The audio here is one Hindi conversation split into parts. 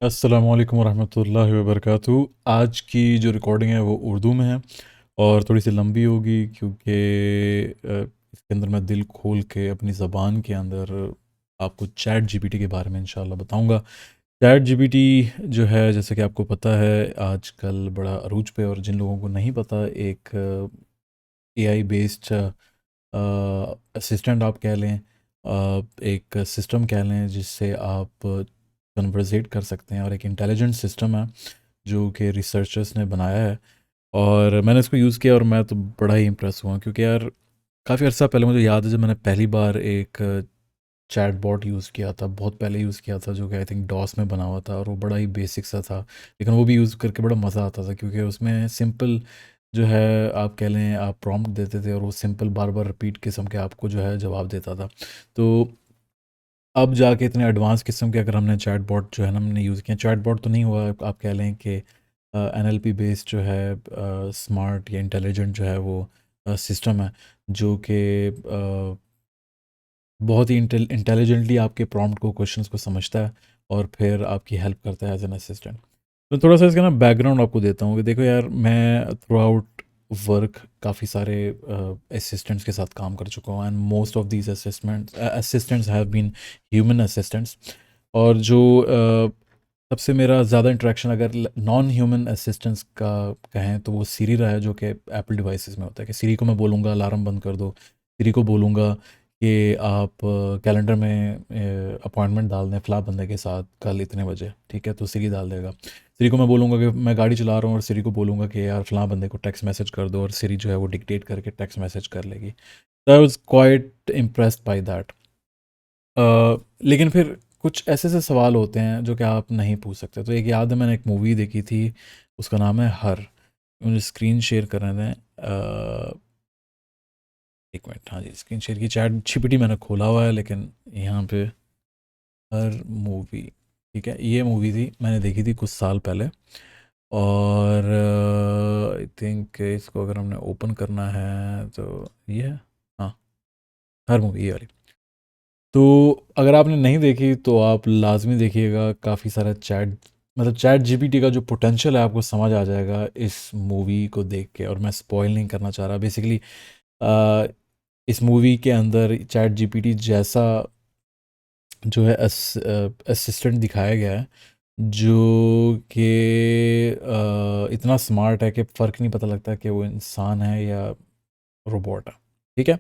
अस्सलामुअलैकुम वरहमतुल्लाहि वबरकातुहू। आज की जो रिकॉर्डिंग है वो उर्दू में है और थोड़ी सी लंबी होगी क्योंकि इसके अंदर मैं दिल खोल के अपनी ज़बान के अंदर आपको चैट जीपीटी के बारे में इंशाल्लाह बताऊंगा। चैट जीपीटी जो है, जैसे कि आपको पता है, आजकल बड़ा अरूज पे, और जिन लोगों को नहीं पता, एक एआई बेस्ड असिस्टेंट आप कह लें, एक सिस्टम कह लें जिससे आप कन्वर्सेट कर सकते हैं, और एक इंटेलिजेंट सिस्टम है जो कि रिसर्चर्स ने बनाया है। और मैंने इसको यूज़ किया और मैं तो बड़ा ही इम्प्रेस हुआ, क्योंकि यार काफ़ी अर्सा पहले मुझे याद है जब मैंने पहली बार एक चैट बॉट यूज़ किया था, बहुत पहले यूज़ किया था, जो कि आई थिंक डॉस में बना हुआ था, और वो बड़ा ही बेसिक सा था, लेकिन वो भी यूज़ करके बड़ा मज़ा आता था, क्योंकि उसमें सिंपल जो है, आप कह लें, आप प्रॉम्प्ट देते थे और वो सिंपल बार बार रिपीट किस्म के आपको जो है जवाब देता था। तो अब जाके इतने एडवांस किस्म के अगर हमने चैट बॉट जो है ना हमने यूज़ किया, चैट बॉट तो नहीं हुआ, आप कह लें कि एनएलपी बेस्ड जो है स्मार्ट या इंटेलिजेंट जो है वो सिस्टम है, जो कि बहुत ही इंटेलिजेंटली आपके प्रॉम्प्ट को, क्वेश्चंस को समझता है और फिर आपकी हेल्प करता है एज एन असिस्टेंट। तो थोड़ा सा इसका ना बैकग्राउंड आपको देता हूँ कि देखो यार, मैं थ्रू आउट वर्क काफ़ी सारे असिस्टेंट्स के साथ काम कर चुका हूँ, and most of these assistants have been human assistants. और जो सबसे मेरा ज़्यादा इंटरेक्शन अगर नॉन ह्यूमन असिस्टेंट्स का कहें तो वो सीरी रहा है, जो कि एप्पल डिवाइसेस में होता है। कि सीरी को मैं बोलूँगा अलार्म बंद कर दो, सीरी को बोलूँगा कि आप कैलेंडर में अपॉइंटमेंट डाल दें फ़लाँ बंदे के साथ कल इतने बजे, ठीक है, तो सीरी डाल देगा। सीरी को मैं बोलूँगा कि मैं गाड़ी चला रहा हूँ, और सीरी को बोलूँगा कि यार फ़लाँ बंदे को टेक्स्ट मैसेज कर दो, और सीरी जो है वो डिक्टेट करके टेक्स्ट मैसेज कर लेगी। तो I was quite impressed by that. लेकिन फिर कुछ ऐसे ऐसे सवाल होते हैं जो कि आप नहीं पूछ सकते। तो एक याद है, मैंने एक मूवी देखी थी, उसका नाम है हर। मुझे स्क्रीन शेयर करने दें, एक मिनट। हाँ जी, स्क्रीन शेयर की चैट जीपीटी मैंने खोला हुआ है, लेकिन यहाँ पे हर मूवी, ठीक है, ये मूवी थी, मैंने देखी थी कुछ साल पहले। और आई थिंक इसको अगर हमने ओपन करना है तो ये है, हाँ, हर मूवी ये वाली। तो अगर आपने नहीं देखी तो आप लाजमी देखिएगा। काफ़ी सारा चैट, मतलब चैट जीपीटी का जो पोटेंशियल है आपको समझ आ जाएगा इस मूवी को देख के। और मैं स्पॉइल नहीं करना चाह रहा बेसिकली। इस मूवी के अंदर चैट जीपीटी जैसा जो है असिस्टेंट दिखाया गया है, जो कि इतना स्मार्ट है कि फ़र्क नहीं पता लगता कि वो इंसान है या रोबोट है, ठीक है।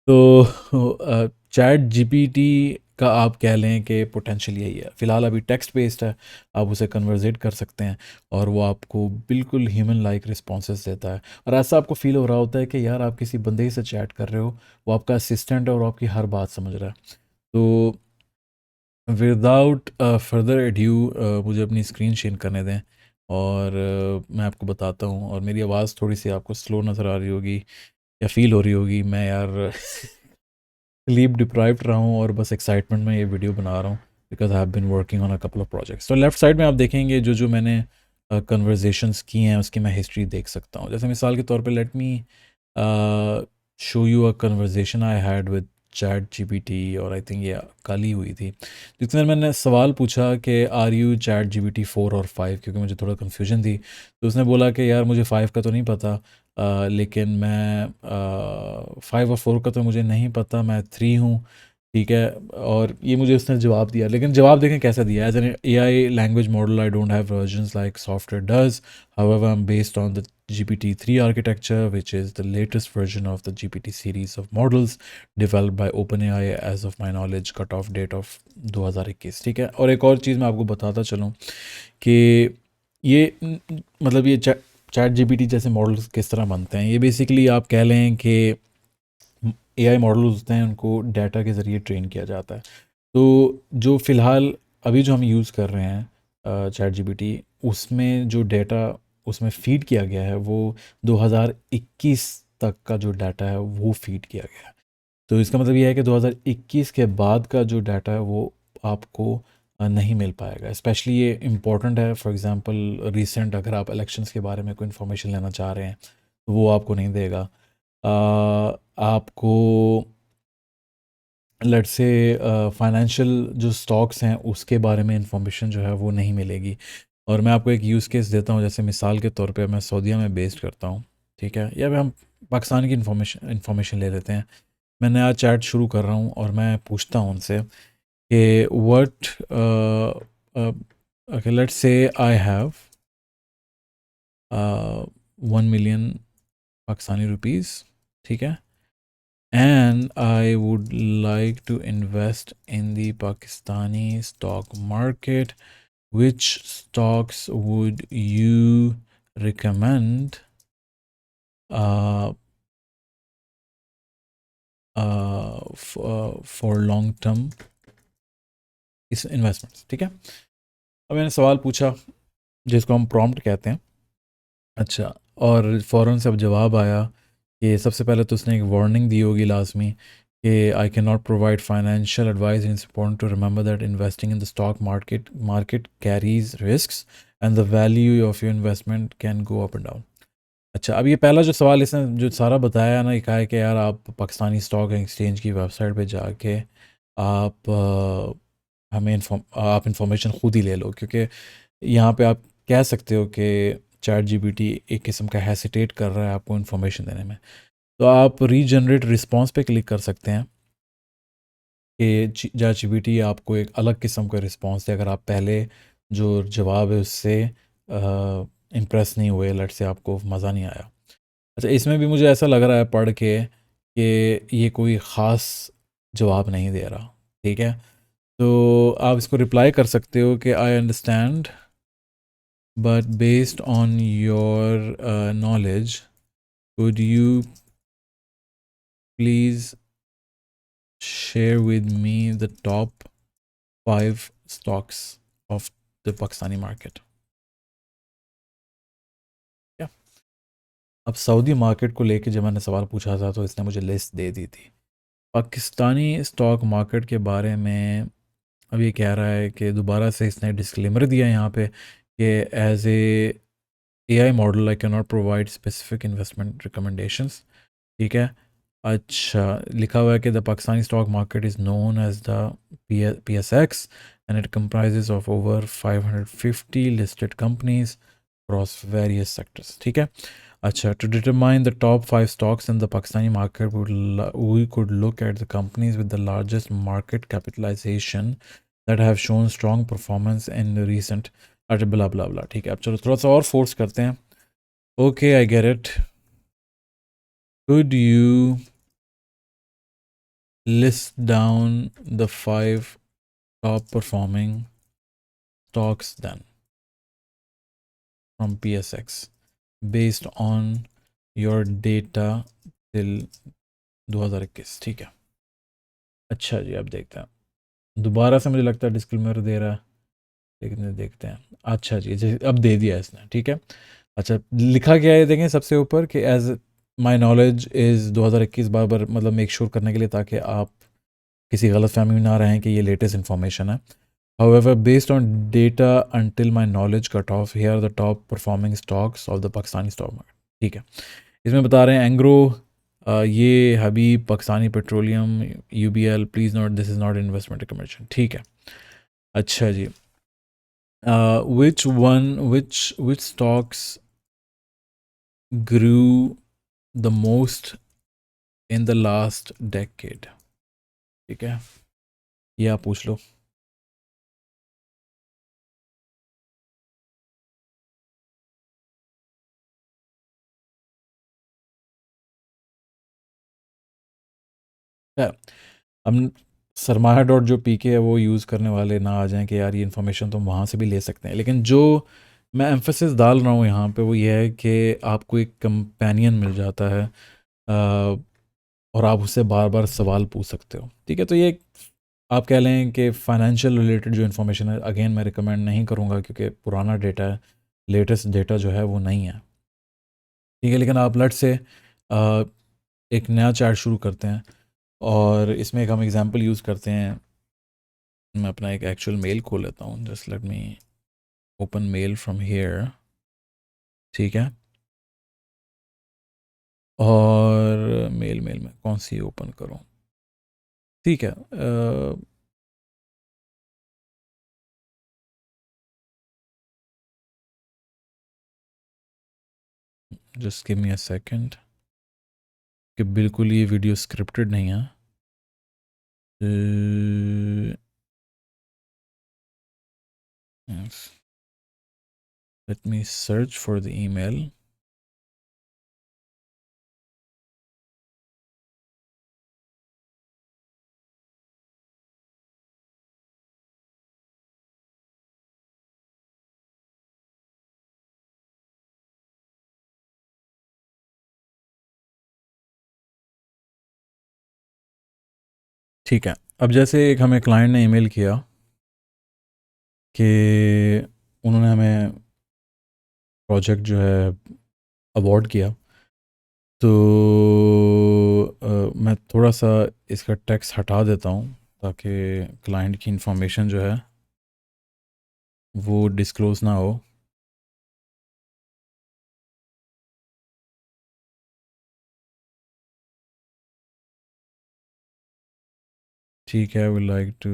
तो चैट जीपीटी का आप कह लें कि पोटेंशियल यही है। फ़िलहाल अभी टेक्स्ट बेस्ड है, आप उसे कन्वर्सेट कर सकते हैं और वो आपको बिल्कुल ह्यूमन लाइक रिस्पॉन्सेस देता है। और ऐसा आपको फ़ील हो रहा होता है कि यार आप किसी बंदे ही से चैट कर रहे हो, वो आपका असिस्टेंट है और आपकी हर बात समझ रहा है। तो विदाउट फर्दर एड्यू मुझे अपनी स्क्रीन शेयर करने दें, और मैं आपको बताता हूँ। और मेरी आवाज़ थोड़ी सी आपको स्लो नज़र आ रही होगी या फील हो रही होगी। मैं यार स्लीप डिप्राइव्ड रहा हूँ और बस एक्साइटमेंट में ये वीडियो बना रहा हूँ, because I have been working on a couple of projects. तो लेफ्ट साइड में आप देखेंगे जो जो मैंने कन्वर्जेशंस की हैं उसकी मैं हिस्ट्री देख सकता हूँ। जैसे मिसाल के तौर पे late me show you a conversation I had with chat GPT, और आई थिंक ये कल ही हुई थी। जितने मैंने सवाल पूछा कि आर यू चैट जीपीटी 4 और 5, क्योंकि मुझे थोड़ा कन्फ्यूजन थी, तो उसने बोला कि यार मुझे 5 का तो नहीं पता, लेकिन मैं 5 और 4 का तो मुझे नहीं पता, मैं 3 हूँ, ठीक है। और ये मुझे उसने जवाब दिया, लेकिन जवाब देखें कैसा दिया। As an AI language model I don't have versions like software does, however I'm based on the GPT-3 architecture, which is the latest version of the GPT series of models developed by OpenAI as of my knowledge, cut off date of 2021, ठीक है। और एक और चीज़ मैं आपको बताता चलूँ कि ये मतलब ये चैट जीपीटी जैसे मॉडल्स किस तरह बनते हैं। ये बेसिकली आप कह लें कि AI मॉडल्स होते हैं, उनको डाटा के ज़रिए ट्रेन किया जाता है। तो जो फ़िलहाल अभी जो हम यूज़ कर रहे हैं चैट जीपीटी, उसमें जो डाटा उसमें फ़ीड किया गया है वो 2021 तक का जो डाटा है वो फ़ीड किया गया है। तो इसका मतलब ये है कि 2021 के बाद का जो डाटा है वो आपको नहीं मिल पाएगा। स्पेशली ये इम्पोर्टेंट है, फॉर एग्ज़ाम्पल रिसेंट अगर आप इलेक्शंस के बारे में कोई इन्फॉर्मेशन लेना चाह रहे हैं तो वो आपको नहीं देगा। आपको लेट्स से फाइनेंशियल जो स्टॉक्स हैं उसके बारे में इंफॉर्मेशन जो है वो नहीं मिलेगी। और मैं आपको एक यूज़ केस देता हूँ, जैसे मिसाल के तौर पे मैं सऊदीया में बेस्ड करता हूँ, ठीक है, या फिर हम पाकिस्तान की इंफॉर्मेशन ले लेते हैं। मैं नया चैट शुरू कर रहा हूँ और मैं पूछता हूँ उनसे कि what, okay let's say I have 1 million Pakistani rupees, ठीक है, and I would like to invest in the Pakistani stock market. Which stocks would you recommend uh, for long term इस इन्वेस्टमेंट्स, ठीक है। अब मैंने सवाल पूछा जिसको हम प्रॉम्प्ट कहते हैं। अच्छा, और फ़ौरन से अब जवाब आया कि सबसे पहले तो उसने एक वार्निंग दी होगी लाजमी कि I can not provide financial advice, it's important to remember that investing in the stock market carries risks and the value of your investment can go up and down. अच्छा, अब ये पहला जो सवाल इसने जो सारा बताया ना, ये कहा है कि यार आप पाकिस्तानी स्टॉक एक्सचेंज की वेबसाइट पे जाके आप आप इंफॉर्मेशन ख़ुद ही ले लो, क्योंकि यहाँ पे आप कह सकते हो कि चैट जीपीटी एक किस्म का हेसिटेट कर रहा है आपको इन्फॉर्मेशन देने में। तो आप रीजनरेट रिस्पॉन्स पे क्लिक कर सकते हैं कि चैट जीपीटी आपको एक अलग किस्म का रिस्पॉन्स दे, अगर आप पहले जो जवाब है उससे इम्प्रेस नहीं हुए, लट से आपको मज़ा नहीं आया। अच्छा, इसमें भी मुझे ऐसा लग रहा है पढ़ के कि ये कोई ख़ास जवाब नहीं दे रहा, ठीक है। तो आप इसको रिप्लाई कर सकते हो कि I understand, but based on your knowledge, could you please share with me the top 5 stocks of the Pakistani market? क्या, अब सऊदी मार्केट को लेके जब मैंने सवाल पूछा था तो इसने मुझे लिस्ट दे दी थी। पाकिस्तानी स्टॉक मार्केट के बारे में अब ये कह रहा है कि दोबारा से इसने डिस्क्लेमर दिया यहाँ पे कि as a AI model I can not provide specific investment recommendations, ठीक है। अच्छा, लिखा हुआ है कि the Pakistani stock market is known as the PSX and it comprises of over 550 listed companies across various sectors, ठीक है। अच्छा, to determine the top 5 stocks in the Pakistani market we could look at the companies with the largest market capitalisation that have shown strong performance in recent, अच्छा ब्ला ब्ला ब्ला, ठीक है। अब चलो थोड़ा सा और फोर्स करते हैं। Okay, I get it. Could you list down the 5 top performing stocks then from PSX based on your data till 2021, ठीक है। अच्छा जी, अब देखते हैं, दोबारा से मुझे लगता है डिस्क्लेमर दे रहा है, लेकिन देखते हैं। अच्छा जी, अब दे दिया इसने, ठीक है। अच्छा, लिखा क्या है देखें सबसे ऊपर कि एज माई नॉलेज इज़ 2021, बार बार मतलब मेक श्योर करने के लिए ताकि आप किसी गलत फहमी में ना रहें कि ये लेटेस्ट इन्फॉर्मेशन है। However, based on data until my knowledge cut off, here are the top performing stocks of the Pakistani stock market, ठीक है। इसमें बता रहे हैं एंग्रो, ये Habib, Pakistani petroleum, UBL, please note this is not investment recommendation, ठीक है। अच्छा जी, which stocks grew the most in the last decade, ठीक है, ये आप पूछ लो। हम सरमाया डॉट जो पीके है वो यूज़ करने वाले ना आ जाएं कि यार ये इन्फॉर्मेशन तो हम वहाँ से भी ले सकते हैं, लेकिन जो मैं एम्फेसिस डाल रहा हूँ यहाँ पे वो ये है कि आपको एक कंपेनियन मिल जाता है और आप उससे बार बार सवाल पूछ सकते हो, ठीक है। तो ये आप कह लें कि फ़ाइनेंशियल रिलेटेड जो इन्फॉर्मेशन है, अगेन मैं रिकमेंड नहीं करूँगा क्योंकि पुराना डेटा है, लेटेस्ट डेटा जो है वो नहीं है, ठीक है। लेकिन आप लट से एक नया चार्ट शुरू करते हैं और इसमें एक हम एग्जांपल यूज़ करते हैं। मैं अपना एक एक्चुअल मेल खोल लेता हूँ, just let me open mail from here, ठीक है। और मेल में कौन सी ओपन करूँ, ठीक है। Just give me a second कि बिल्कुल ये वीडियो स्क्रिप्टेड नहीं है। Let me search for the email. ठीक है। अब जैसे एक हमें क्लाइंट ने ईमेल किया कि उन्होंने हमें प्रोजेक्ट जो है अवार्ड किया, तो मैं थोड़ा सा इसका टेक्स्ट हटा देता हूँ ताकि क्लाइंट की इंफॉर्मेशन जो है वो डिस्क्लोज ना हो। ठीक है, वी लाइक टू।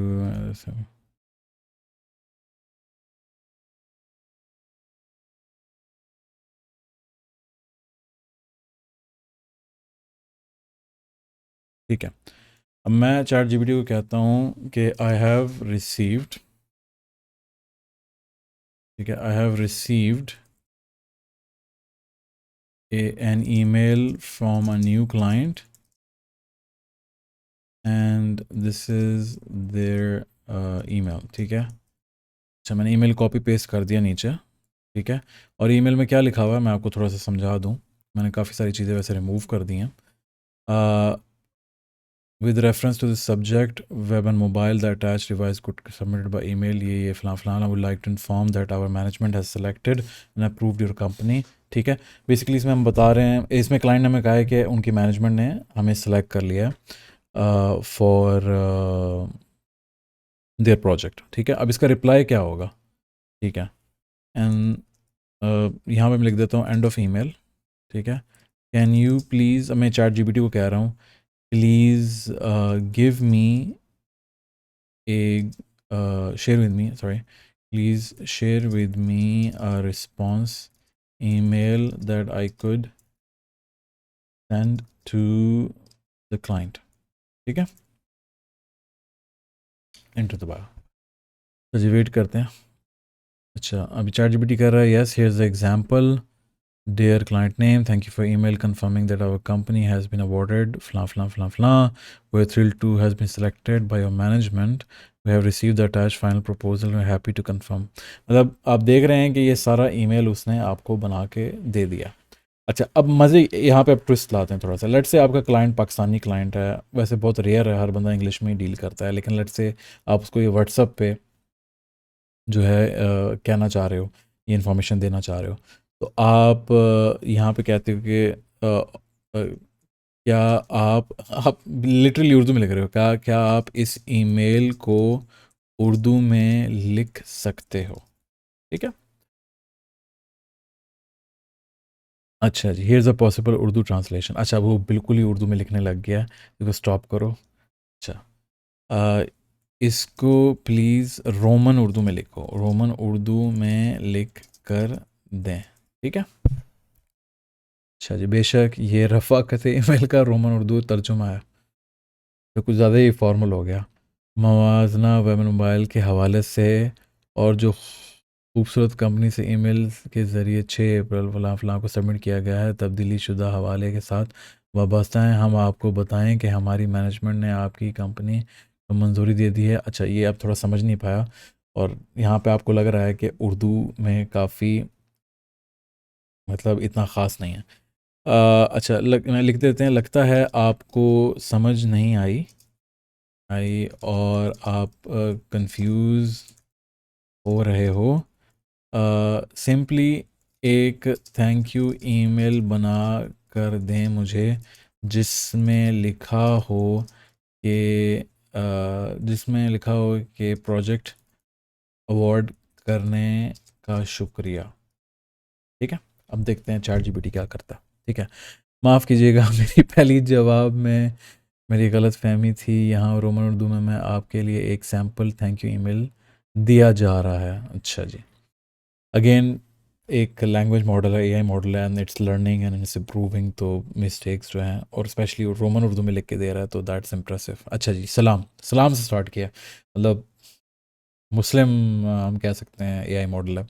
ठीक है। अब मैं चैट जीपीटी को कहता हूँ कि आई हैव रिसीव्ड, ठीक है, I have received an email from a new client and this is there email. ठीक है। अच्छा, मैंने ईमेल कॉपी पेस्ट कर दिया नीचे। ठीक है। और ईमेल में क्या लिखा हुआ है मैं आपको थोड़ा सा समझा दूँ। मैंने काफ़ी सारी चीज़ें वैसे रिमूव कर दी हैं। With reference to the subject, web and mobile, the attached device could be submitted by email. ये फलां फलां, I would like to inform that our management has selected and approved your company. ठीक है। बेसिकली इसमें हम बता रहे हैं, इसमें क्लाइंट ने हमें कहा है कि उनकी मैनेजमेंट ने हमें सेलेक्ट कर लिया है फॉर देयर प्रोजेक्ट। ठीक है। अब इसका रिप्लाई क्या होगा? ठीक है। एंड यहाँ पे मैं लिख देता हूँ एंड ऑफ ईमेल। ठीक है। कैन यू प्लीज़, मैं चैट जीपीटी को कह रहा हूँ, please give me share with me, sorry, please share with me a response email that I could send to the client. ठीक है। एंटर दबाया। तो जी वेट करते हैं। अच्छा, अभी चैट जीपीटी कर रहा है yes here is the example, dear client name, thank you for email confirming that our company has been awarded फलां फलां फलां फलां, we are thrilled to has been selected by your management, we have received the attached final proposal, we are happy to confirm। मतलब आप देख रहे हैं कि ये सारा ईमेल उसने आपको बना के दे दिया। अच्छा, अब मज़े यहाँ पे अब ट्विस्ट लाते हैं थोड़ा सा। लेट्स से आपका क्लाइंट पाकिस्तानी क्लाइंट है, वैसे बहुत रेयर है, हर बंदा इंग्लिश में ही डील करता है, लेकिन लेट्स से आप उसको ये व्हाट्सअप पे जो है कहना चाह रहे हो, ये इन्फॉर्मेशन देना चाह रहे हो, तो आप यहाँ पे कहते हो कि क्या आप लिटरली उर्दू में लिख रहे हो, क्या क्या आप इस ईमेल को उर्दू में लिख सकते हो? ठीक है। अच्छा जी, here's a possible Urdu translation. अच्छा, वो बिल्कुल ही उर्दू में लिखने लग गया है, इसको स्टॉप करो। अच्छा, अ, इसको प्लीज़ रोमन उर्दू में लिखो, रोमन उर्दू में लिख कर दें। ठीक है। अच्छा जी, बेशक ये रफ़ाकत ईमेल का रोमन उर्दू तर्जुमा है, तो कुछ ज़्यादा ही फॉर्मल हो गया। मवाजना वेब मोबाइल के हवाले से और जो खूबसूरत कंपनी से ईमेल के ज़रिए 6 अप्रैल फलां फलां को सबमिट किया गया है, तब्दीली शुदा हवाले के साथ वाबस्ता हैं, हम आपको बताएं कि हमारी मैनेजमेंट ने आपकी कंपनी को मंजूरी दे दी है। अच्छा, ये अब थोड़ा समझ नहीं पाया, और यहाँ पे आपको लग रहा है कि उर्दू में काफ़ी मतलब इतना ख़ास नहीं है। अच्छा, मैं लिख देते हैं, लगता है आपको समझ नहीं आई आई और आप कंफ्यूज हो रहे हो। सिंपली एक थैंक यू ईमेल बना कर दें मुझे, जिसमें लिखा हो कि जिसमें लिखा हो कि प्रोजेक्ट अवार्ड करने का शुक्रिया। ठीक है। अब देखते हैं चैट जीपीटी क्या करता है। ठीक है। माफ़ कीजिएगा मेरी पहली जवाब में मेरी गलतफ़हमी थी, यहाँ रोमन उर्दू में मैं आपके लिए एक सैंपल थैंक यू ईमेल दिया जा रहा है। अच्छा जी। अगेन एक लैंग्वेज मॉडल है, एआई मॉडल है, and it's learning and it's improving, तो मिस्टेक्स जो हैं, और स्पेशली रोमन उर्दू में लिख के दे रहा है, तो दैट्स इम्प्रेसिव। अच्छा जी, सलाम सलाम से स्टार्ट किया, मतलब मुस्लिम हम कह सकते हैं एआई मॉडल है।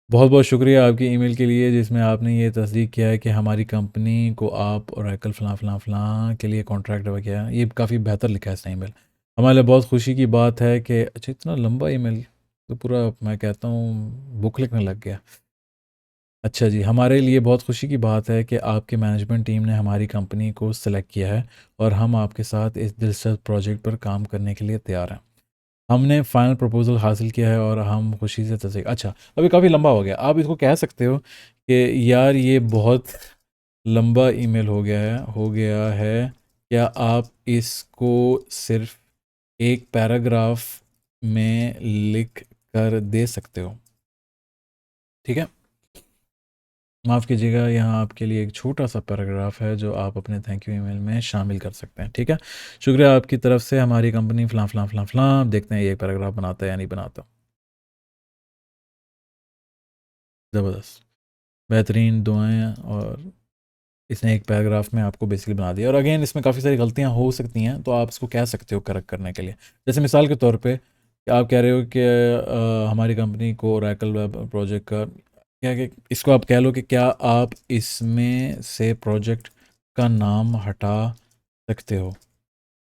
बहुत बहुत शुक्रिया आपकी ईमेल के लिए, जिसमें आपने ये तस्दीक किया है कि हमारी कंपनी को आप ओरेकल फ़लाँ फ़लाँ फ़लाँ के लिए कॉन्ट्रैक्ट वगैरह किया है। ये काफ़ी बेहतर लिखा है इसने ईमेल। हमारे लिए बहुत खुशी की बात है कि अच्छा, इतना लंबा ईमेल तो पूरा मैं कहता हूँ बुक लिखने लग गया। अच्छा जी, हमारे लिए बहुत खुशी की बात है कि आपकी मैनेजमेंट टीम ने हमारी कंपनी को सिलेक्ट किया है और हम आपके साथ इस दिलचस्प प्रोजेक्ट पर काम करने के लिए तैयार हैं। हमने फाइनल प्रपोज़ल हासिल किया है और हम खुशी से तस्दीक। अच्छा, अभी काफ़ी लंबा हो गया। आप इसको कह सकते हो कि यार ये बहुत लंबा ईमेल हो गया है, क्या आप इसको सिर्फ़ एक पैराग्राफ में लिख कर दे सकते हो? ठीक है? माफ़ कीजिएगा, यहाँ आपके लिए एक छोटा-सा पैराग्राफ है जो आप अपने थैंक यू ईमेल में शामिल कर सकते हैं, ठीक है? शुक्रिया आपकी तरफ से, हमारी कंपनी फ़लाँ, फ़लाँ, फ़लाँ, फ़लाँ। अब देखते हैं ये एक पैराग्राफ बनाता है या नहीं बनाता। ज़बरदस्त, बेहतरीन दुआएँ, और इसने एक पैराग्राफ में आपको बेसिकली बना दिया। और अगेन इसमें काफ़ी सारी गलतियाँ हो सकती हैं, तो आप इसको कह सकते हो करेक्ट करने के लिए। जैसे मिसाल के तौर पे आप कह रहे हो कि हमारी कंपनी को ओरेकल वेब प्रोजेक्ट का क्या, कि इसको आप कह लो कि क्या आप इसमें से प्रोजेक्ट का नाम हटा सकते हो,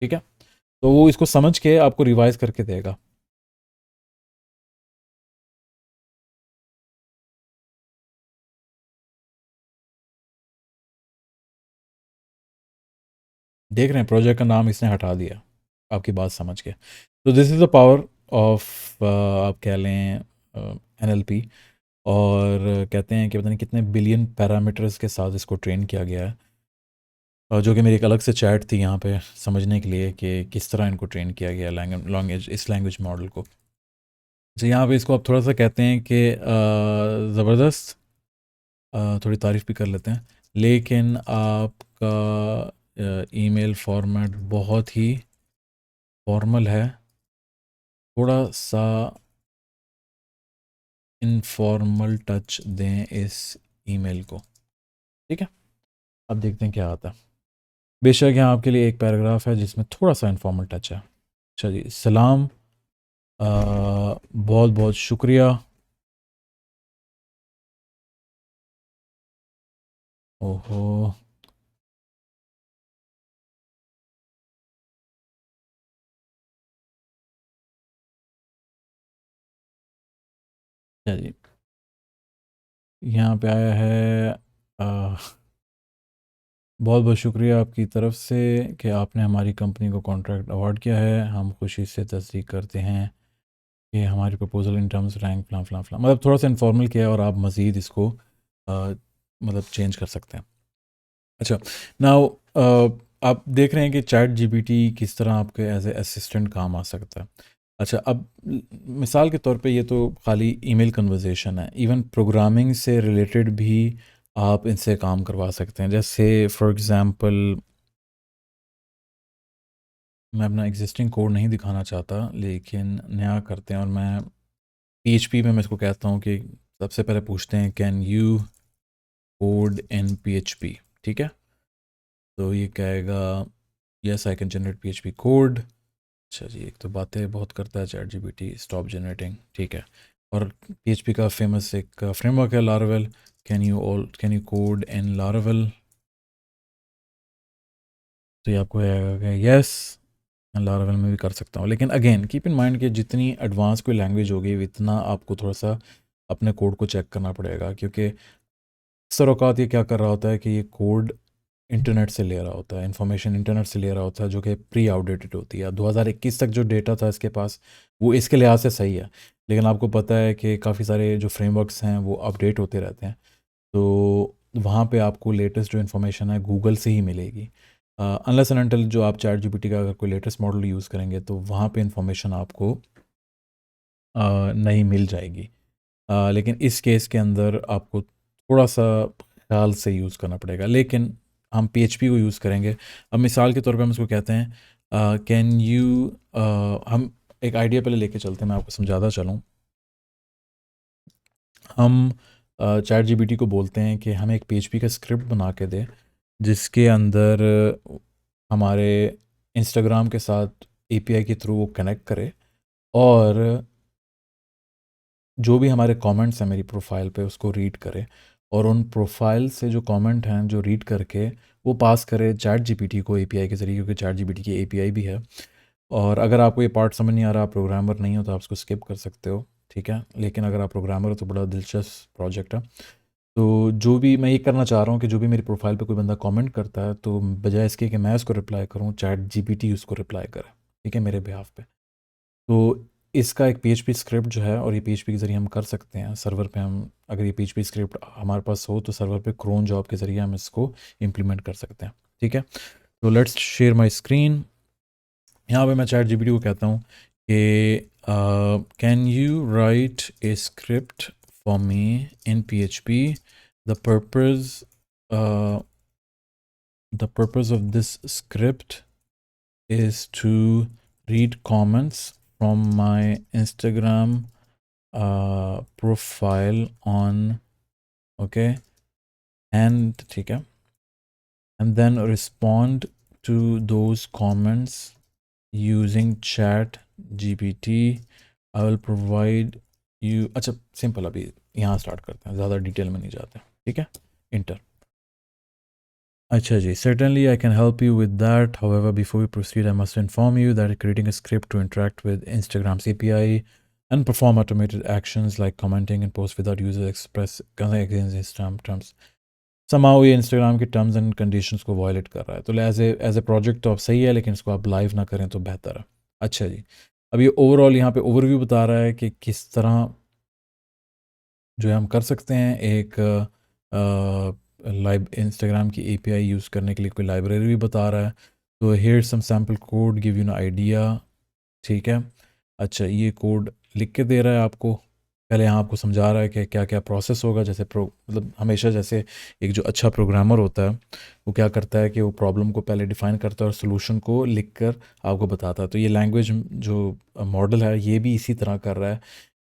ठीक है? तो वो इसको समझ के आपको रिवाइज़ करके देगा। देख रहे हैं प्रोजेक्ट का नाम इसने हटा दिया, आपकी बात समझ के। तो this is the power of आप कह लें एनएलपी। और कहते हैं कि पता नहीं कितने बिलियन पैरामीटर्स के साथ इसको ट्रेन किया गया है, और जो कि मेरी एक अलग से चैट थी यहाँ पे समझने के लिए कि किस तरह इनको ट्रेन किया गया लैंग्वेज, इस लैंग्वेज मॉडल को। तो यहाँ पे इसको आप थोड़ा सा कहते हैं कि ज़बरदस्त, थोड़ी तारीफ़ भी कर लेते हैं, लेकिन आपका ईमेल फॉर्मेट बहुत ही फॉर्मल है, थोड़ा सा इनफॉर्मल टच दें इस ईमेल को, ठीक है? अब देखते हैं क्या आता है। बेशक यहाँ आपके लिए एक पैराग्राफ है जिसमें थोड़ा सा इनफॉर्मल टच है। अच्छा जी, सलाम, बहुत बहुत शुक्रिया। ओहो, अच्छा जी, यहाँ पे आया है बहुत बहुत शुक्रिया आपकी तरफ से कि आपने हमारी कंपनी को कॉन्ट्रैक्ट अवार्ड किया है। हम खुशी से तस्दीक करते हैं कि हमारी प्रपोज़ल इन टर्म्स रैंक फ़लाँ फ़लाँ फ़लाँ, मतलब थोड़ा सा इनफॉर्मल किया है, और आप मज़ीद इसको मतलब चेंज कर सकते हैं। अच्छा, नाउ आप देख रहे हैं कि चैट जीपीटी किस तरह आपके एज ए असिस्टेंट काम आ सकता है। अच्छा, अब मिसाल के तौर पे ये तो खाली ईमेल कन्वर्सेशन है, इवन प्रोग्रामिंग से रिलेटेड भी आप इनसे काम करवा सकते हैं। जैसे फॉर एग्ज़ाम्पल, मैं अपना एग्जिस्टिंग कोड नहीं दिखाना चाहता, लेकिन नया करते हैं, और मैं पीएचपी में मैं इसको कहता हूँ कि सबसे पहले पूछते हैं can you code in PHP, ठीक है? तो ये कहेगा yes I can generate PHP code. अच्छा जी, एक तो बातें बहुत करता है चैट जीपीटी, स्टॉप जनरेटिंग, ठीक है। और पीएचपी का फेमस एक फ्रेमवर्क है Laravel, can you code in Laravel, तो ये आपको आएगा कि यस, मैं लारावेल में भी कर सकता हूँ। लेकिन अगेन कीप इन माइंड कि जितनी एडवांस कोई लैंग्वेज होगी, इतना आपको थोड़ा सा अपने कोड को चेक करना पड़ेगा, क्योंकि अक्सर औकात ये क्या कर रहा होता है कि ये कोड इंटरनेट से ले रहा होता है, इन्फॉर्मेशन इंटरनेट से ले रहा होता है, जो कि प्री आउटडेटेड होती है। 2021 तक जो डेटा था इसके पास, वो इसके लिहाज से सही है, लेकिन आपको पता है कि काफ़ी सारे जो फ्रेमवर्क्स हैं वो अपडेट होते रहते हैं, तो वहाँ पे आपको लेटेस्ट जो इन्फॉर्मेशन है गूगल से ही मिलेगी। अनलेस एंड अनटिल जो आप चैट जीपीटी का अगर कोई लेटेस्ट मॉडल यूज़ करेंगे, तो वहाँ पे इन्फॉर्मेशन आपको नहीं मिल जाएगी। लेकिन इस केस के अंदर आपको थोड़ा सा ख्याल से यूज़ करना पड़ेगा। लेकिन हम PHP को यूज़ करेंगे। अब मिसाल के तौर पे हम उसको कहते हैं कैन यू, हम एक आइडिया पहले लेके चलते हैं, मैं आपको समझाता चलूँ। हम चैट जीपीटी को बोलते हैं कि हमें एक PHP का स्क्रिप्ट बना के दे जिसके अंदर हमारे इंस्टाग्राम के साथ API के थ्रू वो कनेक्ट करे, और जो भी हमारे कमेंट्स हैं मेरी प्रोफाइल पे उसको रीड करे, और उन प्रोफाइल से जो कमेंट हैं जो रीड करके वो पास करे चैट जीपीटी को API के ज़रिए, क्योंकि चैट जीपीटी की API भी है। और अगर आपको ये पार्ट समझ नहीं आ रहा, आप प्रोग्रामर नहीं हो तो आप उसको स्किप कर सकते हो, ठीक है। लेकिन अगर आप प्रोग्रामर हो तो बड़ा दिलचस्प प्रोजेक्ट है। तो जो भी मैं ये करना चाह रहा हूँ कि जो भी मेरी प्रोफाइल पे कोई बंदा कमेंट करता है तो बजाय इसके कि मैं उसको रिप्लाई करूँ, चैट जीपीटी उसको रिप्लाई करे, ठीक है, मेरे बिहाफ पे। तो इसका एक PHP स्क्रिप्ट जो है, और ये PHP के ज़रिए हम कर सकते हैं सर्वर पे। हम अगर ये PHP स्क्रिप्ट हमारे पास हो तो सर्वर पे क्रोन जॉब के ज़रिए हम इसको इम्प्लीमेंट कर सकते हैं, ठीक है। तो लेट्स शेयर माई स्क्रीन। यहाँ पे मैं चैट जीपीटी को कहता हूँ कि can you right A script for me in PHP, the purpose the purpose of this script is to read comments from my Instagram profile on, okay, and ठीक है, and then respond to those comments using chat GPT. I will provide you, अच्छा सिंपल, अभी यहाँ स्टार्ट करते हैं, ज़्यादा डिटेल में नहीं जाते, ठीक है। इंटर। अच्छा जी, certainly I can help you with that. However, before we proceed, I must inform you that creating a script to interact with Instagram's API and perform automated actions like commenting and post without user express against Instagram terms. Somehow ये Instagram के terms and conditions को violate कर रहा है। तो एज ए प्रोजेक्ट तो अब सही है, लेकिन इसको आप लाइव ना करें तो बेहतर है। अच्छा जी, अब ये ओवरऑल यहाँ पे ओवरव्यू बता रहा है कि किस तरह जो है हम कर सकते हैं। एक लाइव इंस्टाग्राम की API यूज़ करने के लिए कोई लाइब्रेरी भी बता रहा है। तो here some sample code give you an idea, ठीक है। अच्छा, ये कोड लिख के दे रहा है आपको, पहले यहाँ आपको समझा रहा है कि क्या क्या प्रोसेस होगा। जैसे मतलब हमेशा जैसे एक जो अच्छा प्रोग्रामर होता है वो क्या करता है कि वो प्रॉब्लम को पहले डिफ़ाइन करता है और सोल्यूशन को लिख कर आपको बताता है। तो ये लैंग्वेज जो मॉडल है ये भी इसी तरह कर रहा है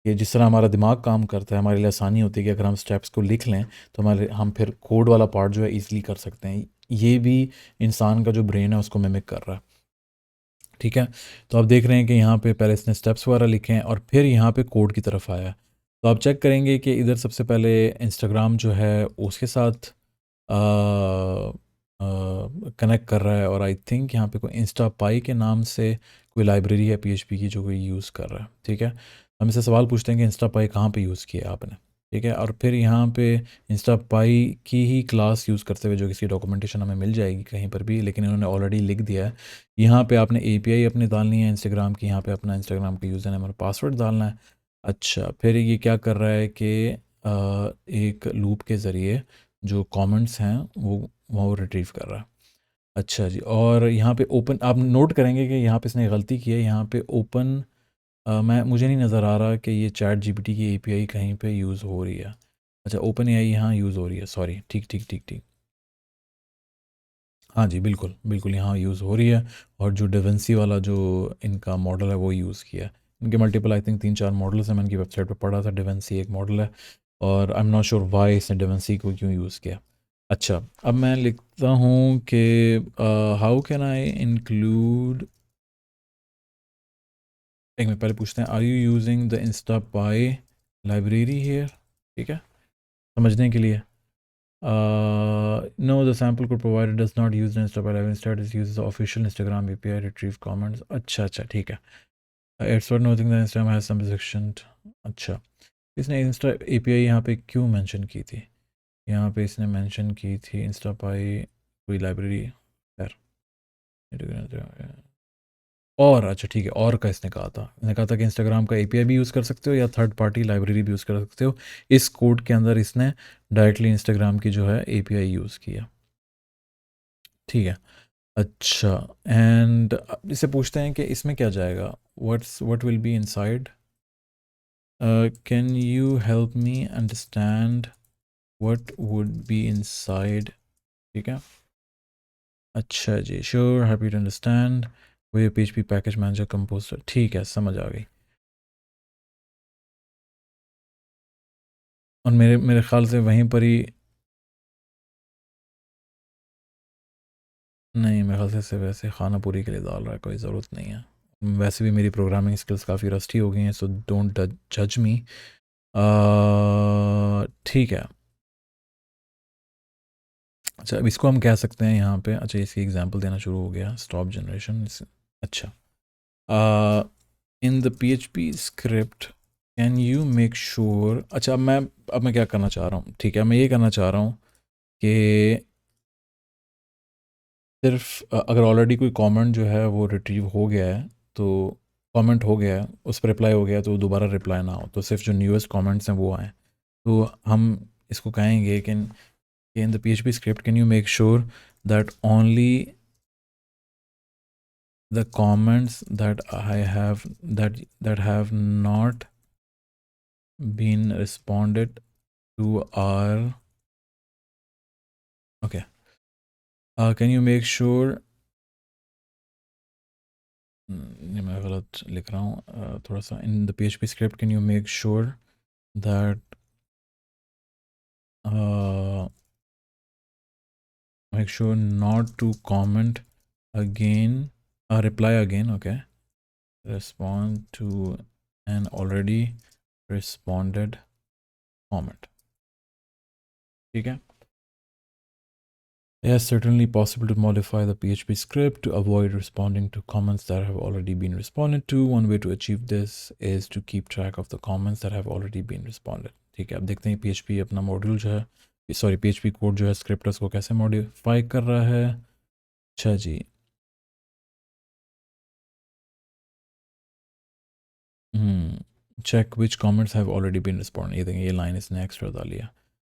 कि जिस तरह हमारा दिमाग काम करता है, हमारे लिए आसानी होती है कि अगर हम स्टेप्स को लिख लें तो हम फिर कोड वाला पार्ट जो है ईज़िली कर सकते हैं। ये भी इंसान का जो ब्रेन है उसको मिमिक कर रहा है, ठीक है। तो आप देख रहे हैं कि यहाँ पे पहले इसने स्टेप्स वगैरह लिखे हैं और फिर यहाँ पे कोड की तरफ आया है। तो आप चेक करेंगे कि इधर सबसे पहले इंस्टाग्राम जो है उसके साथ कनेक्ट कर रहा है, और आई थिंक यहाँ पे कोई इंस्टा पाई के नाम से कोई लाइब्रेरी है PHP की जो कोई यूज़ कर रहा है, ठीक है। हम इससे सवाल पूछते हैं कि इंस्टा पाई कहाँ पे यूज़ किया आपने, ठीक है। और फिर यहाँ पे इंस्टा पाई की ही क्लास यूज़ करते हुए जो किसी डॉक्यूमेंटेशन हमें मिल जाएगी कहीं पर भी, लेकिन इन्होंने ऑलरेडी लिख दिया है। यहाँ पे आपने API अपनी डालनी है इंस्टाग्राम की, यहाँ पे अपना इंस्टाग्राम का यूज़र नेम और पासवर्ड डालना है। अच्छा, फिर ये क्या कर रहा है कि एक लूप के ज़रिए जो कमेंट्स हैं वो रिट्रीव कर रहा है। अच्छा जी, और यहाँ पे ओपन आप नोट करेंगे कि यहाँ पे इसने गलती की है। यहाँ पे ओपन मुझे नहीं नज़र आ रहा कि ये चैट जीपीटी की API कहीं पे यूज़ हो रही है। अच्छा, ओपन AI यहाँ यूज़ हो रही है, सॉरी, ठीक ठीक ठीक ठीक। हाँ जी, बिल्कुल बिल्कुल यहाँ यूज़ हो रही है। और जो डेविंसी वाला जो इनका मॉडल है वो यूज़ किया है। इनके मल्टीपल आई थिंक 3-4 मॉडल्स हैं, मैंने इनकी वेबसाइट पे पढ़ा था, डेविंसी एक मॉडल है, और I am not sure why इसने डेविंसी को क्यों यूज़ किया। अच्छा, अब मैं लिखता हूँ कि हाउ कैन आई इंक्लूड, एक मिनट पहले पूछते हैं, are you using the InstaPy library here, ठीक है, समझने के लिए। No, the sample code provided does not use the InstaPy library, instead it uses the official Instagram API retrieve comments. अच्छा अच्छा, ठीक है। It's worth noting the Instagram has some restriction. अच्छा, इसने इंस्टा API यहाँ पे क्यों मेंशन की थी? यहाँ पे इसने मेंशन की थी इंस्टा पाई कोई लाइब्रेरी, खैर, और अच्छा ठीक है, और का इसने कहा था कि इंस्टाग्राम का API भी यूज़ कर सकते हो या थर्ड पार्टी लाइब्रेरी भी यूज़ कर सकते हो। इस कोड के अंदर इसने डायरेक्टली इंस्टाग्राम की जो है API यूज़ किया, ठीक है। अच्छा, एंड इससे पूछते हैं कि इसमें क्या जाएगा, what will be inside, can you help me understand what would be inside, ठीक है। अच्छा जी, श्योर, हैप्पी टू अंडरस्टैंड वो PHP पैकेज मैनेजर कंपोजर, ठीक है, समझ आ गई। और मेरे मेरे ख्याल से वहीं पर ही, नहीं मेरे ख्याल से सिर्फ वैसे खाना पूरी के लिए डाल रहा है, कोई ज़रूरत नहीं है। वैसे भी मेरी प्रोग्रामिंग स्किल्स काफ़ी रस्टी हो गई हैं, सो डोंट जज मी। ठीक है। अच्छा, अब इसको हम कह सकते हैं यहाँ पे, अच्छा इसकी एग्जांपल देना शुरू हो गया, स्टॉप जनरेशन। अच्छा, in the PHP script can you make sure, अच्छा अब मैं क्या करना चाह रहा हूँ, ठीक है, मैं ये करना चाह रहा हूँ कि सिर्फ अगर ऑलरेडी कोई कमेंट जो है वो रिट्रीव हो गया है, तो कमेंट हो गया है, उस पर रिप्लाई हो गया है, तो दोबारा रिप्लाई ना हो, तो सिर्फ जो न्यूएस्ट कमेंट्स हैं वो आए। तो हम इसको कहेंगे कि in the PHP script can you make sure that only the comments that I have that have not been responded to are okay. Can you make sure, ये मैं गलत लिख रहा हूँ थोड़ा सा, in the PHP script can you make sure that make sure not to comment again, reply again, okay, respond to an already responded comment, ठीक है। Yes, certainly possible to modify the PHP script to avoid responding to comments that have already been responded to. One way to achieve this is to keep track of the comments that have already been responded. ठीक है, अब देखते हैं PHP अपना मॉड्यूल जो है, सॉरी PHP कोड जो है स्क्रिप्टर्स को कैसे मॉडिफाई कर रहा है। अच्छा जी, check which comments have already been respond, ये देखें ये लाइन इसने एक्स्ट्रा डाल लिया,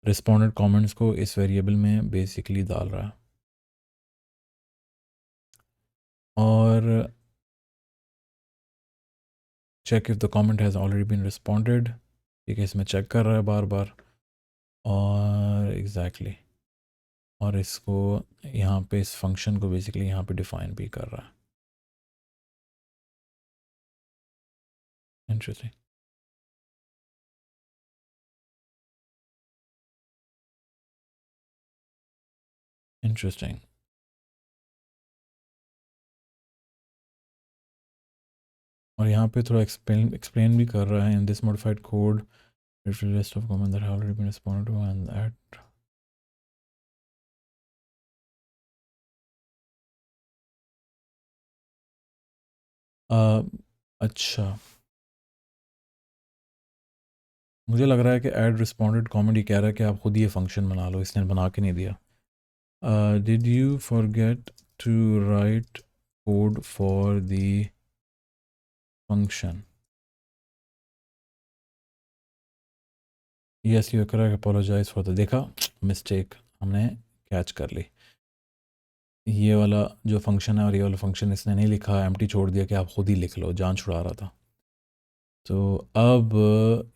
रिस्पॉन्डेड कमेंट्स को इस वेरिएबल में बेसिकली डाल रहा है। और check if the comment has already been responded, ठीक है, इसमें चेक कर रहा है बार बार, और एग्जैक्टली और इसको यहाँ पे इस फंक्शन को बेसिकली यहाँ पे डिफाइन भी कर रहा है। Interesting, interesting. और यहाँ पे थोड़ा एक्सप्लेन भी कर रहा है, in this modified code list of comment that have already been responded to and that, अच्छा मुझे लग रहा है कि ऐड रिस्पॉन्डेड कमेंट ये कह रहा है कि आप खुद ही ये फंक्शन बना लो, इसने बना के नहीं दिया। Did you forget to write code for the function, yes you correct, apologise for the, देखा मिस्टेक हमने कैच कर ली। ये वाला जो फंक्शन है और ये वाला फंक्शन इसने नहीं लिखा, एम्प्टी छोड़ दिया कि आप खुद ही लिख लो, जान छुड़ा रहा था। तो अब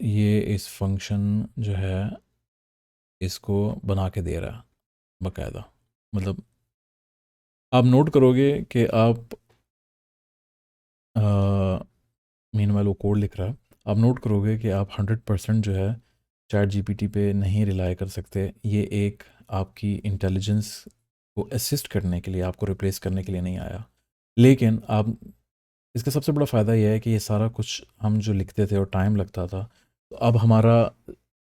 ये इस फंक्शन जो है इसको बना के दे रहा है बाकायदा, मतलब आप नोट करोगे कि आप मीन वाला वो कोड लिख रहा है, आप नोट करोगे कि आप 100% जो है ChatGPT पे नहीं रिलाई कर सकते। ये एक आपकी इंटेलिजेंस को असिस्ट करने के लिए, आपको रिप्लेस करने के लिए नहीं आया, लेकिन आप, इसका सबसे बड़ा फ़ायदा यह है कि ये सारा कुछ हम जो लिखते थे और टाइम लगता था, तो अब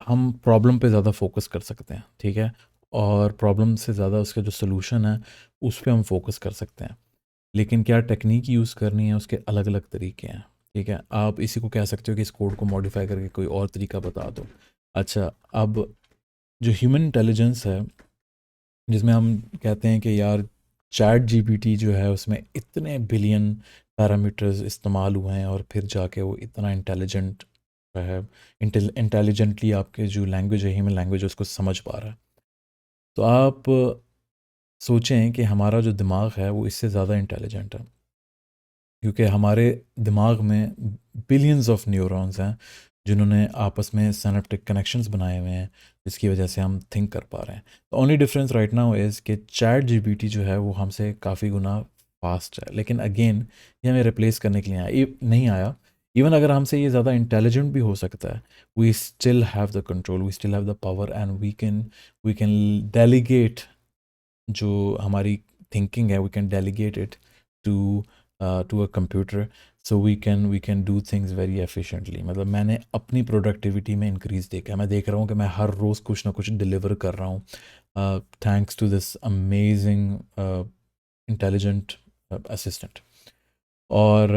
हम प्रॉब्लम पे ज़्यादा फोकस कर सकते हैं, ठीक है, और प्रॉब्लम से ज़्यादा उसका जो सोल्यूशन है उस पे हम फोकस कर सकते हैं। लेकिन क्या टेक्निक यूज़ करनी है, उसके अलग अलग तरीके हैं, ठीक है। आप इसी को कह सकते हो कि इस कोड को मॉडिफाई करके कोई और तरीका बता दो। अच्छा, अब जो ह्यूमन इंटेलिजेंस है, जिसमें हम कहते हैं कि यार ChatGPT जो है उसमें इतने बिलियन पैरामीटर्स इस्तेमाल हुए हैं और फिर जाके वो इतना इंटेलिजेंट है, इंटेलिजेंटली आपके जो लैंग्वेज है, ह्यूमन लैंग्वेज है, उसको समझ पा रहा है। तो आप सोचें कि हमारा जो दिमाग है वो इससे ज़्यादा इंटेलिजेंट है, क्योंकि हमारे दिमाग में बिलियंस ऑफ न्यूरॉन्स हैं जिन्होंने आपस में सिनेप्टिक कनेक्शंस बनाए हुए हैं, जिसकी वजह से हम थिंक कर पा रहे हैं। The only difference right now is कि चैट जीपीटी जो है वो हमसे काफ़ी गुना फास्ट है, लेकिन अगेन ये हमें रिप्लेस करने के लिए नहीं आया। इवन अगर हमसे ये ज़्यादा इंटेलिजेंट भी हो सकता है, we still have the control, we still have the power, and we can delegate जो हमारी थिंकिंग है, we can delegate it to to a computer, so we can do things very efficiently. मतलब मैंने अपनी प्रोडक्टिविटी में इंक्रीज़ देखा है। मैं देख रहा हूँ कि मैं हर रोज़ कुछ ना कुछ डिलीवर कर रहा हूँ, thanks to this amazing intelligent assistant. और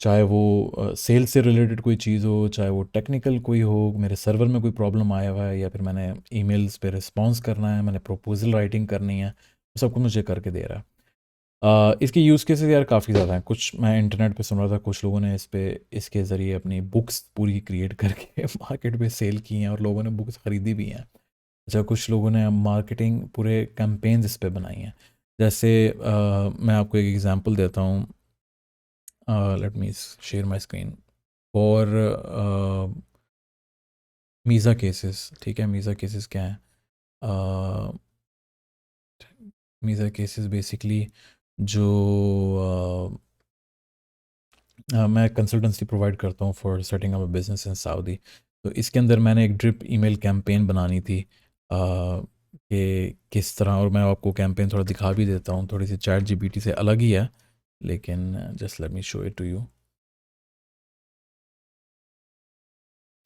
चाहे वो सेल से रिलेटेड कोई चीज़ हो, चाहे वो टेक्निकल कोई हो, मेरे सर्वर में कोई प्रॉब्लम आया हुआ है, या फिर मैंने ईमेल्स पे रिस्पॉन्स करना है, मैंने प्रपोजल राइटिंग करनी है, सब कुछ मुझे करके दे रहा है। इसके यूज़ केसेस यार काफ़ी ज़्यादा हैं। कुछ मैं इंटरनेट पे सुन रहा था, कुछ लोगों ने इसके ज़रिए अपनी बुक्स पूरी क्रिएट करके मार्केट पे सेल की हैं, और लोगों ने बुक्स ख़रीदी भी हैं। अच्छा, कुछ लोगों ने मार्केटिंग पूरे कैंपेन्स इस पे बनाई हैं। जैसे मैं आपको एक एग्ज़ाम्पल देता हूँ। Let me share my screen for मीज़ा cases. ठीक है, मीज़ा केसेस क्या है? मीज़ा केसेस बेसिकली जो मैं कंसल्टेंसी प्रोवाइड करता हूँ for setting up a business in Saudi. तो इसके अंदर मैंने एक ड्रिप ईमेल कैंपेन बनानी थी, कि किस तरह, और मैं आपको कैंपेन थोड़ा दिखा भी देता हूँ। थोड़ी सी चैट जीपीटी से अलग ही है, लेकिन just let me show it to you.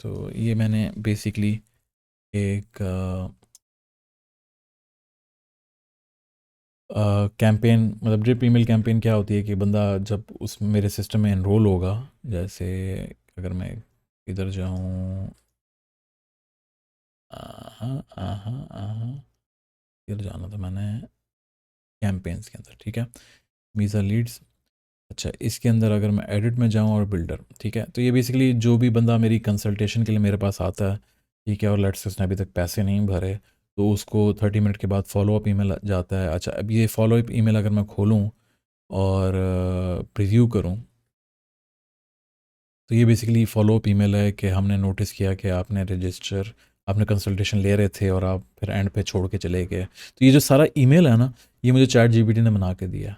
तो ये मैंने बेसिकली एक कैंपेन, मतलब ड्रिप ईमेल कैंपेन क्या होती है कि बंदा जब उस मेरे सिस्टम में एनरोल होगा, जैसे अगर मैं इधर जाऊँ, हाँ हाँ हाँ, इधर जाना था मैंने कैंपेन्स के अंदर, ठीक है, मीज़ा लीड्स। अच्छा, इसके अंदर अगर मैं एडिट में जाऊँ और बिल्डर, ठीक है, तो ये बेसिकली जो भी बंदा मेरी कंसल्टेशन के लिए मेरे पास आता है, ठीक है, और लेट्स से उसने अभी तक पैसे नहीं भरे, तो उसको 30 मिनट के बाद फॉलोअप ईमेल जाता है। अच्छा, अब ये फॉलोअप ईमेल अगर मैं खोलूँ और प्रीव्यू करूँ, तो ये बेसिकली फॉलोअप ईमेल है कि हमने नोटिस किया कि आपने कंसल्टेशन ले रहे थे और आप फिर एंड पे छोड़ के चले गए। तो ये जो सारा ईमेल है ना, ये मुझे चैट जीपीटी ने बना के दिया।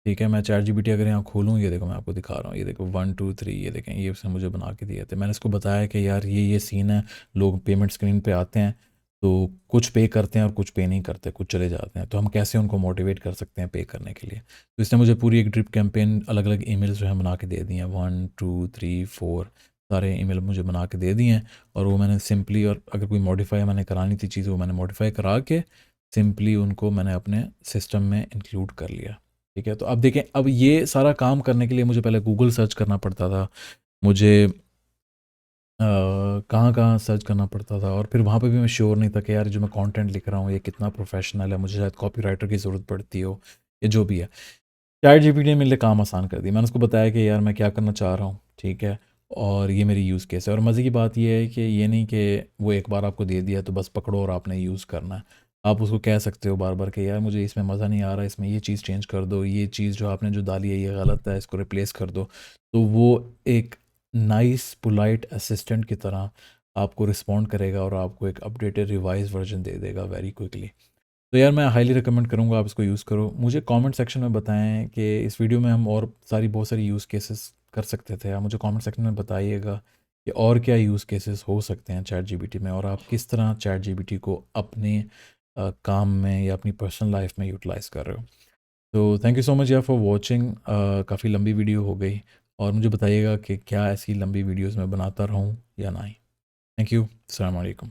ठीक है, मैं चैट जीपीटी अगर यहाँ खोलूँ, ये देखो मैं आपको दिखा रहा हूँ, ये देखो 1 2 3, ये देखें, ये उसने मुझे बना के दिए थे। मैंने इसको बताया कि यार ये सीन है, लोग पेमेंट स्क्रीन पे आते हैं, तो कुछ पे करते हैं और कुछ पे नहीं करते, कुछ चले जाते हैं, तो हम कैसे उनको मोटिवेट कर सकते हैं पे करने के लिए। तो इसने मुझे पूरी एक ड्रिप कैंपेन, अलग अलग ईमेल्स जो है बना के दे दी हैं, 1 2 3 4 सारे ईमेल मुझे बना के दे दिए हैं। और वो मैंने सिंपली, और अगर कोई मॉडिफाई मैंने करानी थी चीज़, वो मैंने मॉडिफाई करा के सिंपली उनको मैंने अपने सिस्टम में इंक्लूड कर लिया। ठीक है, तो अब देखें, अब ये सारा काम करने के लिए मुझे पहले गूगल सर्च करना पड़ता था, मुझे कहाँ कहाँ सर्च करना पड़ता था, और फिर वहाँ पे भी मैं श्योर नहीं था कि यार जो मैं कंटेंट लिख रहा हूँ ये कितना प्रोफेशनल है, मुझे शायद कॉपीराइटर की ज़रूरत पड़ती हो, या जो भी है। चैट जीपीटी ने मेरे लिए काम आसान कर दिया। मैंने उसको बताया कि यार मैं क्या करना चाह रहा हूँ, ठीक है, और ये मेरी यूज़ केस है। और मज़े की बात ये है कि ये नहीं कि वो एक बार आपको दे दिया तो बस पकड़ो और आपने यूज़ करना है। आप उसको कह सकते हो बार बार कि यार मुझे इसमें मज़ा नहीं आ रहा, इसमें ये चीज़ चेंज कर दो, ये चीज़ जो आपने जो डाली है ये गलत है, इसको रिप्लेस कर दो। तो वो एक नाइस पोलाइट असिस्टेंट की तरह आपको रिस्पॉन्ड करेगा और आपको एक अपडेटेड रिवाइज वर्जन दे देगा वेरी क्विकली। तो यार मैं हाईली रिकमेंड करूँगा आप इसको यूज़ करो। मुझे कमेंट सेक्शन में बताएं कि इस वीडियो में हम और बहुत सारी यूज़ केसेस कर सकते थे। आप मुझे कमेंट सेक्शन में बताइएगा कि और क्या यूज़ केसेस हो सकते हैं चैट जीपीटी में, और आप किस तरह चैट जीपीटी को अपने काम में या अपनी पर्सनल लाइफ में यूटिलाइज़ कर रहे हो। तो थैंक यू सो मच यार फॉर वॉचिंग। काफ़ी लंबी वीडियो हो गई, और मुझे बताइएगा कि क्या ऐसी लंबी वीडियोज़ मैं बनाता रहूँ या नहीं। Thank you. अस्सलाम वालेकुम।